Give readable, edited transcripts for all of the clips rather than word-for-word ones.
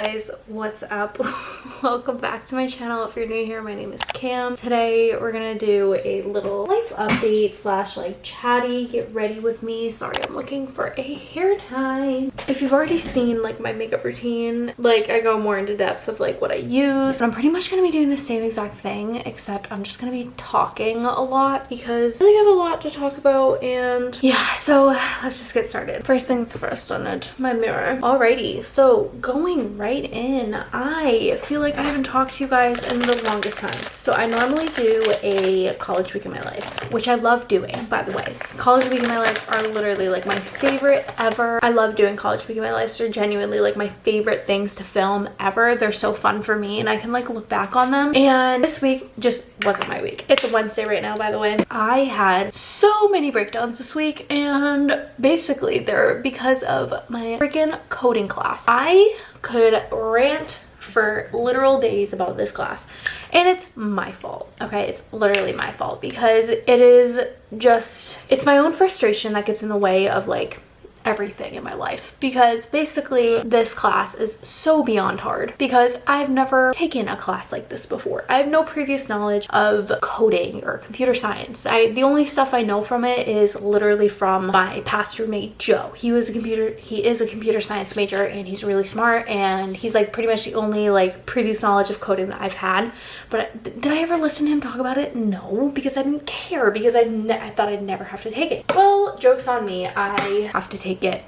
Guys, what's up? Welcome back to my channel. If you're new here, my name is Cam. Today we're gonna do a little life update slash like chatty get ready with me. Sorry, I'm looking for a hair tie. If you've already seen like my makeup routine, like I go more into depth of like what I use. I'm pretty much gonna be doing the same exact thing, except I'm just gonna be talking a lot because I have a lot to talk about. And yeah, so let's just get started. First things first, on it, my mirror. Alrighty, so going right in, I feel like I haven't talked to you guys in the longest time. So I normally do a college week in my life, which I love doing, by the way. College week in my life are literally like my favorite ever. I love doing college week in my life. They're genuinely like my favorite things to film ever. They're so fun for me and I can like look back on them. And this week just wasn't my week. It's a Wednesday right now, by the way. I had so many breakdowns this week, and basically they're because of my freaking coding class. I could rant for literal days about this class, and it's my fault. Okay, it's literally my fault because it's my own frustration that gets in the way of like everything in my life, because basically this class is so beyond hard because I've never taken a class like this before. I have no previous knowledge of coding or computer science. The only stuff I know from it is literally from my past roommate Joe. He is a computer science major and he's really smart, and he's like pretty much the only like previous knowledge of coding that I've had. But did I ever listen to him talk about it? No, because I didn't care, because I thought I'd never have to take it. Well, joke's on me, I have to take it,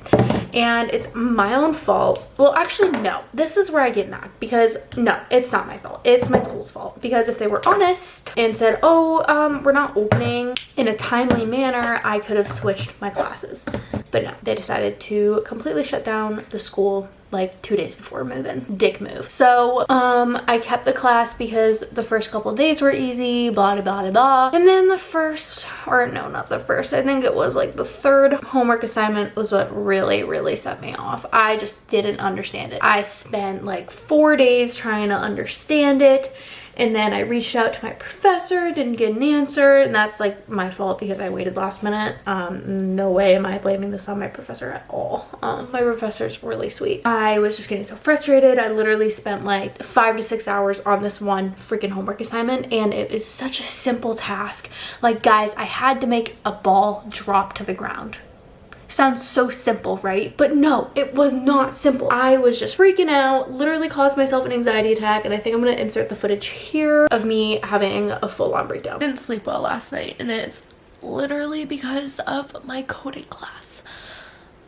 and it's my own fault. Well, actually no, this is where I get mad, because no, it's not my fault, it's my school's fault. Because if they were honest and said, oh, we're not opening in a timely manner, I could have switched my classes. But no, they decided to completely shut down the school like 2 days before moving. Dick move. So I kept the class because the first couple of days were easy, blah blah blah blah. And then the first, or no, not the first, I think it was like the third homework assignment was what really set me off. I just didn't understand it. I spent like 4 days trying to understand it, and then I reached out to my professor, didn't get an answer, and that's like my fault because I waited last minute. No way am I blaming this on my professor at all. My professor's really sweet. I was just getting so frustrated. I literally spent like 5 to 6 hours on this one freaking homework assignment, and it is such a simple task. Like, guys, I had to make a ball drop to the ground. Sounds so simple, right? But no, it was not simple. I was just freaking out, literally caused myself an anxiety attack, and I think I'm gonna insert the footage here of me having a full-on breakdown. I didn't sleep well last night, and it's literally because of my coding class.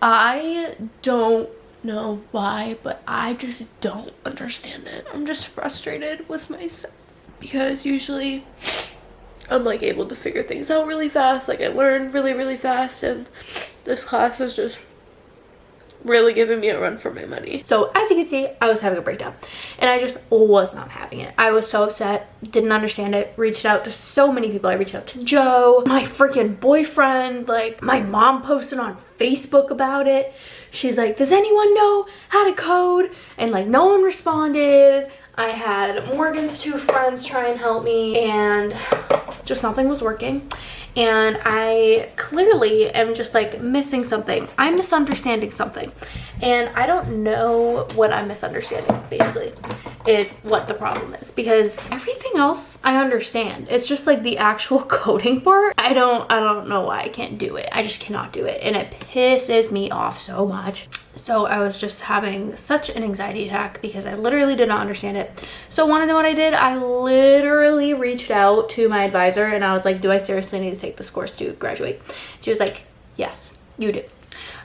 I don't know why, but I just don't understand it. I'm just frustrated with myself because usually I'm like able to figure things out really fast. Like I learn really fast, and this class is just really giving me a run for my money. So as you can see, I was having a breakdown and I just was not having it. I was so upset, didn't understand it, reached out to so many people. I reached out to Joe, my freaking boyfriend, like my mom posted on Facebook about it. She's like, does anyone know how to code? And like no one responded. I had Morgan's 2 friends try and help me, and just nothing was working. And I clearly am just like missing something. I'm misunderstanding something, and I don't know what I'm misunderstanding, basically, is what the problem is, because everything else I understand. It's just like the actual coding part. I don't know why I can't do it. I just cannot do it, and it pisses me off so much. So I was just having such an anxiety attack because I literally did not understand it. So want to know what I did? I literally reached out to my advisor and I was like, do I seriously need to take this course to graduate? She was like, yes, you do.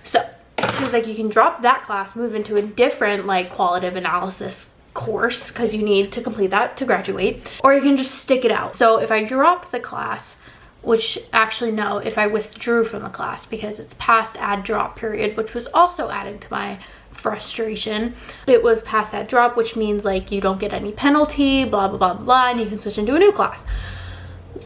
So she was like, you can drop that class, move into a different like qualitative analysis course because you need to complete that to graduate, or you can just stick it out. So if I dropped the class, which actually no, if I withdrew from the class because it's past add drop period, which was also adding to my frustration. It was past that drop, which means like you don't get any penalty, blah blah blah blah, and you can switch into a new class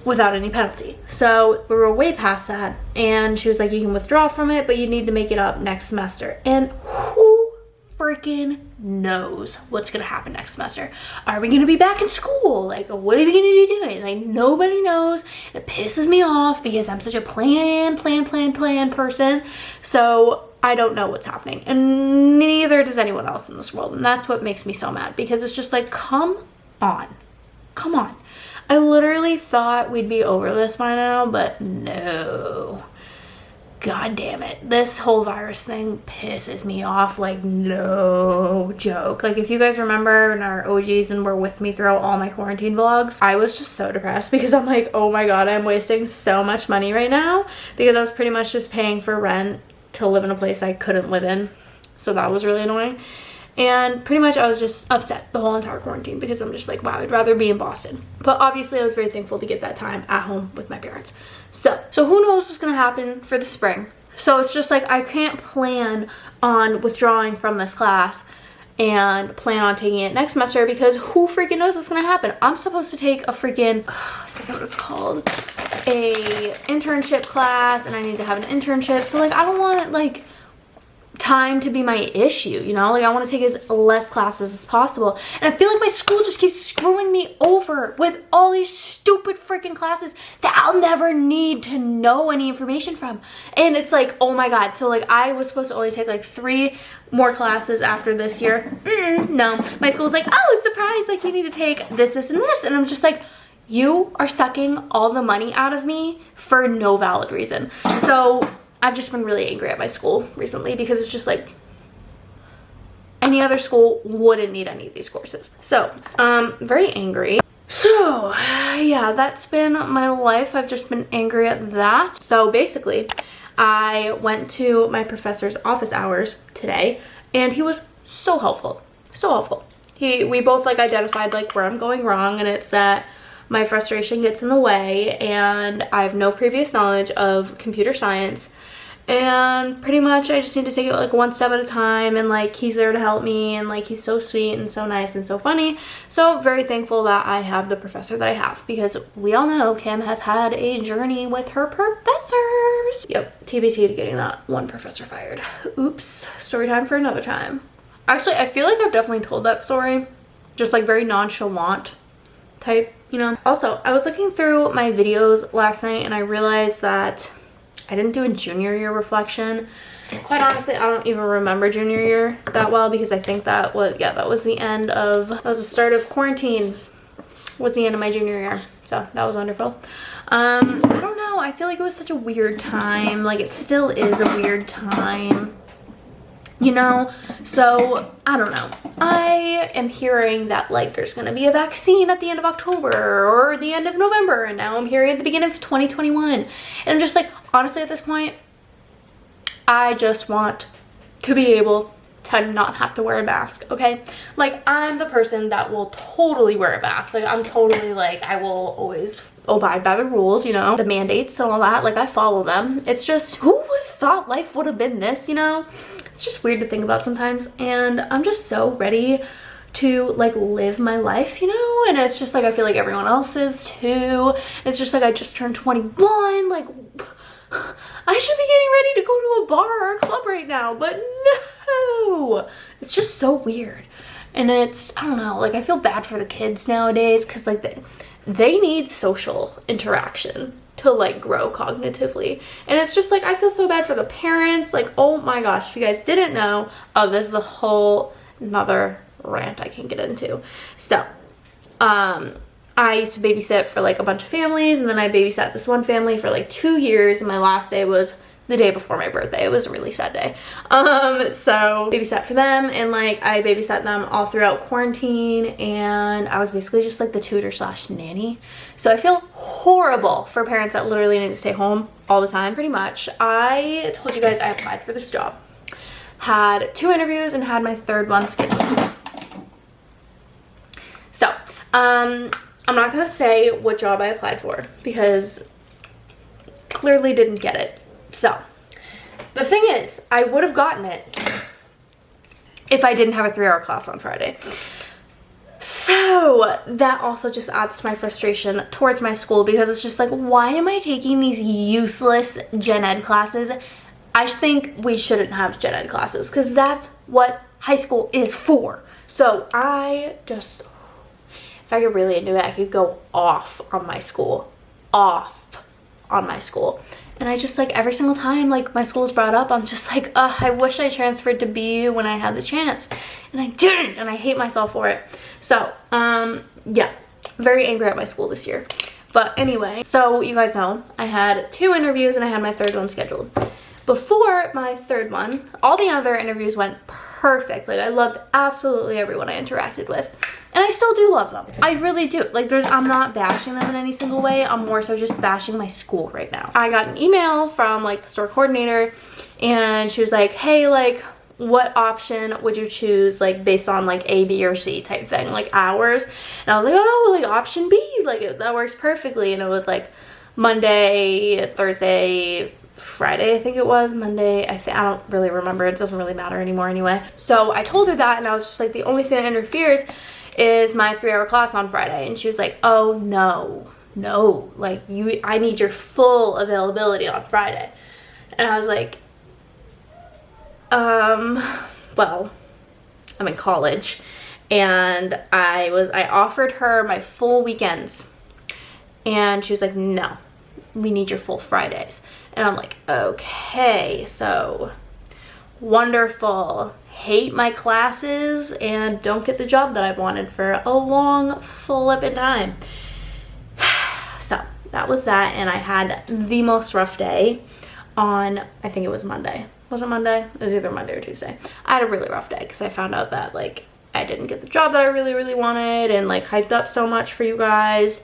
without any penalty. So we were way past that, and she was like, you can withdraw from it, but you need to make it up next semester. And who freaking knows what's gonna happen next semester? Are we gonna be back in school? Like, what are we gonna be doing? Like, nobody knows. It pisses me off because I'm such a plan person. So I don't know what's happening, and neither does anyone else in this world. And that's what makes me so mad, because it's just like, come on. I literally thought we'd be over this by now, but no. God damn it. This whole virus thing pisses me off like no joke. Like, if you guys remember in our OGs and were with me throughout all my quarantine vlogs, I was just so depressed because I'm like, oh my god, I'm wasting so much money right now, because I was pretty much just paying for rent to live in a place I couldn't live in. So that was really annoying. And pretty much I was just upset the whole entire quarantine, because I'm just like, wow, I'd rather be in Boston. But obviously I was very thankful to get that time at home with my parents. So who knows what's gonna happen for the spring. So it's just like, I can't plan on withdrawing from this class and plan on taking it next semester, because who freaking knows what's gonna happen. I'm supposed to take a freaking, I forget what it's called, a internship class, and I need to have an internship. So like, I don't want like time to be my issue, you know? Like, I want to take as less classes as possible, and I feel like my school just keeps screwing me over with all these stupid freaking classes that I'll never need to know any information from. And it's like, oh my god. So like, I was supposed to only take like 3 more classes after this year. No, my school's like, oh, surprise, like you need to take this and this, and I'm just like, you are sucking all the money out of me for no valid reason. So I've just been really angry at my school recently, because it's just like, any other school wouldn't need any of these courses. So very angry. So yeah, that's been my life. I've just been angry at that. So basically, I went to my professor's office hours today, and he was so helpful, so helpful. We both like identified like where I'm going wrong, and it's that my frustration gets in the way, and I have no previous knowledge of computer science, and pretty much I just need to take it like one step at a time, and like he's there to help me, and like he's so sweet and so nice and so funny. So very thankful that I have the professor that I have, because we all know Kim has had a journey with her professors. Yep, TBT to getting that one professor fired. Oops, story time for another time. Actually, I feel like I've definitely told that story, just like very nonchalant type, you know. Also, I was looking through my videos last night, and I realized that I didn't do a junior year reflection. Quite honestly, I don't even remember junior year that well, because I think that was, yeah, that was the end of, that was the start of quarantine, was the end of my junior year. So that was wonderful. I don't know, I feel like it was such a weird time. Like, it still is a weird time, you know? So I don't know. I am hearing that like there's gonna be a vaccine at the end of October or the end of November, and now I'm hearing at the beginning of 2021, and I'm just like, honestly at this point, I just want to be able to not have to wear a mask, okay? Like, I'm the person that will totally wear a mask. Like, I'm totally like, I will always abide by the rules, you know, the mandates and all that. Like, I follow them. It's just, who would have thought life would have been this, you know? It's just weird to think about sometimes, and I'm just so ready to like live my life, you know? And it's just like, I feel like everyone else is too. It's just like, I just turned 21, like I should be getting ready to go to a bar or a club right now, but no, it's just so weird. And it's, I don't know, like I feel bad for the kids nowadays, because like they need social interaction to like grow cognitively, and it's just like, I feel so bad for the parents. Like, oh my gosh, if you guys didn't know, oh, this is a whole another rant I can get into. So I used to babysit for like a bunch of families, and then I babysat this one family for like 2 years, and my last day was the day before my birthday. It was a really sad day. So babysat for them, and like I babysat them all throughout quarantine, and I was basically just like the tutor slash nanny. So I feel horrible for parents that literally need to stay home all the time. Pretty much, I told you guys I applied for this job, had 2 interviews, and had my 3rd one scheduled. So I'm not gonna say what job I applied for, because clearly didn't get it. So the thing is, I would have gotten it if I didn't have a 3-hour class on Friday. So that also just adds to my frustration towards my school, because it's just like, why am I taking these useless gen ed classes? I think we shouldn't have gen ed classes, because that's what high school is for. So I just, if I could really do it, I could go off on my school. And I just like every single time like my school's brought up, I'm just like, I wish I transferred to BU when I had the chance, and I didn't, and I hate myself for it. So yeah, very angry at my school this year. But anyway, so you guys know I had 2 interviews and I had my 3rd one scheduled. Before my 3rd one, all the other interviews went perfect. Like I loved absolutely everyone I interacted with. And I still do love them. I really do. Like I'm not bashing them in any single way. I'm more so just bashing my school right now. I got an email from like the store coordinator, and she was like, hey, like what option would you choose, like based on like A, B, or C type thing, like hours? And I was like, oh, like option B, like that works perfectly. And it was like Monday, Thursday, Friday, I think it was Monday. I don't really remember. It doesn't really matter anymore anyway. So I told her that, and I was just like, the only thing that interferes is my 3-hour class on Friday. And she was like, oh no, like I need your full availability on Friday. And I was like, well, I'm in college, and I offered her my full weekends, and she was like, no, we need your full Fridays. And I'm like, okay, so wonderful. Hate my classes and don't get the job that I've wanted for a long flippin' time. So that was that, and I had the most rough day on, I think it was Monday. Was it Monday? It was either Monday or Tuesday. I had a really rough day because I found out that like I didn't get the job that I really wanted, and like hyped up so much for you guys.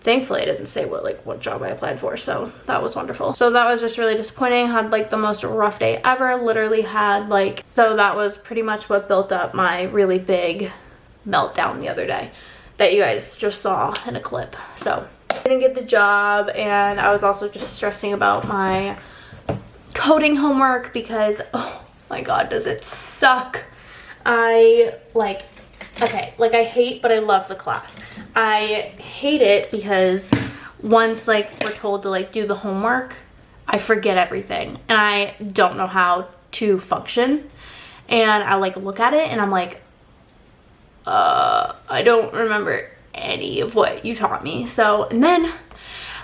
Thankfully I didn't say what job I applied for, so that was wonderful. So that was just really disappointing. Had like the most rough day ever. Literally had like, so that was pretty much what built up my really big meltdown the other day that you guys just saw in a clip. So I didn't get the job, and I was also just stressing about my coding homework because, oh my god, does it suck. I like, okay, like I hate but I love the class. I hate it because once like we're told to like do the homework, I forget everything and I don't know how to function, and I like look at it and I'm like, I don't remember any of what you taught me. So, and then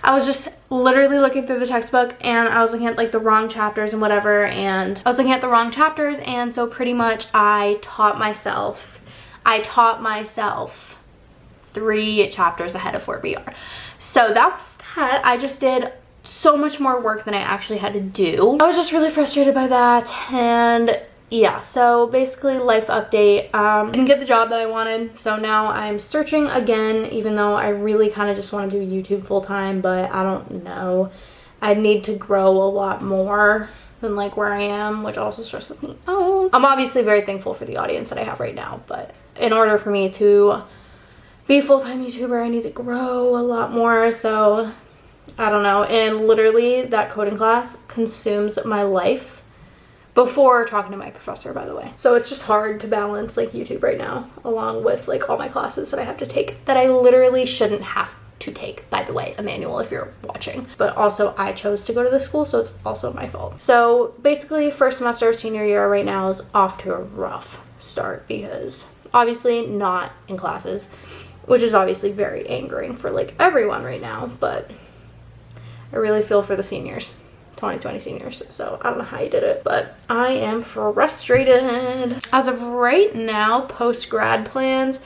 I was just literally looking through the textbook, and I was looking at like the wrong chapters and whatever, and I was looking at the wrong chapters, and so pretty much I taught myself 3 chapters ahead of where we are. So that was that. I just did so much more work than I actually had to do. I was just really frustrated by that, and yeah, so basically life update. Didn't get the job that I wanted, so now I'm searching again, even though I really kind of just want to do YouTube full time, but I don't know. I need to grow a lot more than like where I am, which also stresses me out. I'm obviously very thankful for the audience that I have right now, but in order for me to be a full-time YouTuber, I need to grow a lot more, so I don't know. And literally that coding class consumes my life. Before talking to my professor, by the way. So it's just hard to balance like YouTube right now, along with like all my classes that I have to take that I literally shouldn't have to take, by the way, Emmanuel, if you're watching. But also I chose to go to this school, so it's also my fault. So basically first semester of senior year right now is off to a rough start because obviously not in classes, which is obviously very angering for like everyone right now, but I really feel for the seniors. 2020 seniors, so I don't know how you did it, but I am frustrated. As of right now, post-grad plans,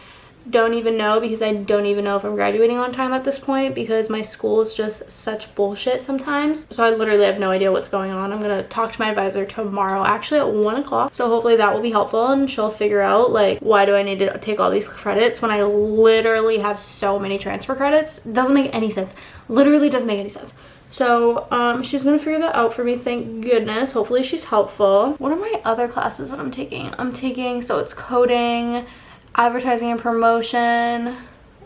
don't even know, because I don't even know if I'm graduating on time at this point because my school is just such bullshit sometimes. So I literally have no idea what's going on. I'm gonna talk to my advisor tomorrow, actually at 1 o'clock, so hopefully that will be helpful and she'll figure out like why do I need to take all these credits when I literally have so many transfer credits. It doesn't make any sense. Literally doesn't make any sense. So she's gonna figure that out for me, thank goodness. Hopefully she's helpful. What are my other classes that I'm taking? So it's coding, advertising and promotion,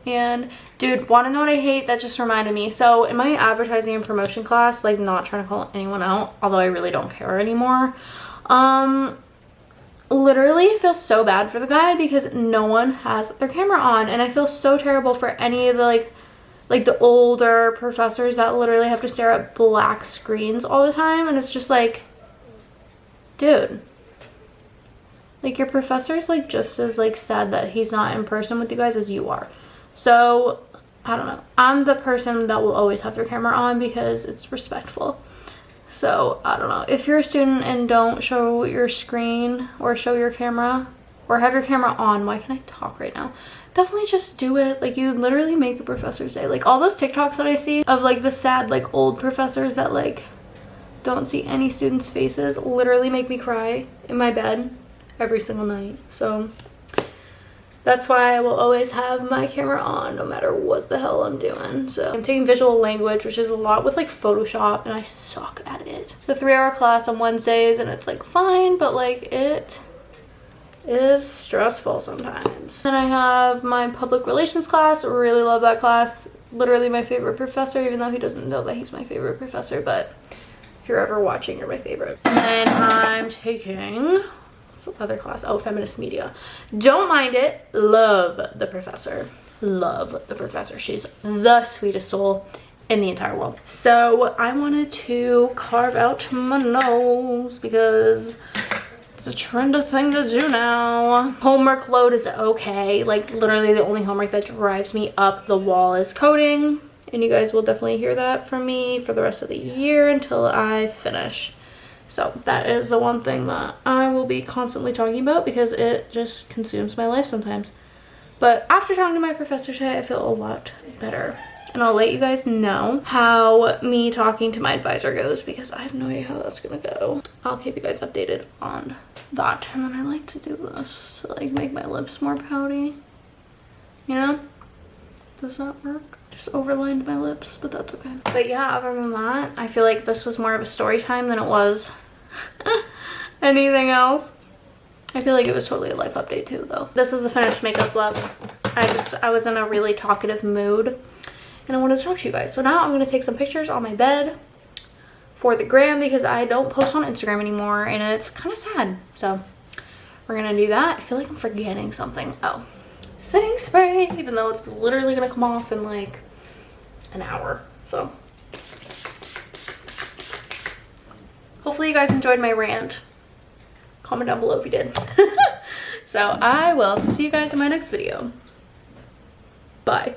and dude, want to know what I hate? That just reminded me. So in my advertising and promotion class, like not trying to call anyone out, although I really don't care anymore, literally feel so bad for the guy because no one has their camera on, and I feel so terrible for any of the like the older professors that literally have to stare at black screens all the time, and it's just like, dude, like your professor's like just as like sad that he's not in person with you guys as you are. So I don't know, I'm the person that will always have their camera on because it's respectful. So I don't know, if you're a student and don't show your screen or show your camera or have your camera on, why can't I talk right now? Definitely just do it. Like, you literally make the professor's day. Like, all those TikToks that I see of like the sad like old professors that like don't see any students' faces literally make me cry in my bed every single night. So that's why I will always have my camera on no matter what the hell I'm doing. So I'm taking visual language, which is a lot with like Photoshop, and I suck at it. It's a 3-hour class on Wednesdays, and it's like fine, but like it is stressful sometimes. Then I have my public relations class. Really love that class. Literally my favorite professor, even though he doesn't know that he's my favorite professor, but if you're ever watching, you're my favorite. And then I'm taking, what's the other class? Oh, feminist media. Don't mind it. Love the professor. Love the professor. She's the sweetest soul in the entire world. So I wanted to carve out my nose because it's a trendy thing to do now. Homework load is okay. Like, literally the only homework that drives me up the wall is coding. And you guys will definitely hear that from me for the rest of the year until I finish. So that is the one thing that I will be constantly talking about because it just consumes my life sometimes. But after talking to my professor today, I feel a lot better. And I'll let you guys know how me talking to my advisor goes because I have no idea how that's gonna go. I'll keep you guys updated on that. And then I like to do this to like make my lips more pouty. You know? Does that work? Just overlined my lips, but that's okay. But yeah, other than that, I feel like this was more of a story time than it was anything else. I feel like it was totally a life update too though. This is a finished makeup look. I was in a really talkative mood and I wanted to talk to you guys. So now I'm going to take some pictures on my bed for the gram because I don't post on Instagram anymore and it's kind of sad. So we're going to do that. I feel like I'm forgetting something. Oh, setting spray, even though it's literally going to come off in like an hour. So hopefully you guys enjoyed my rant. Comment down below if you did. So I will see you guys in my next video. Bye.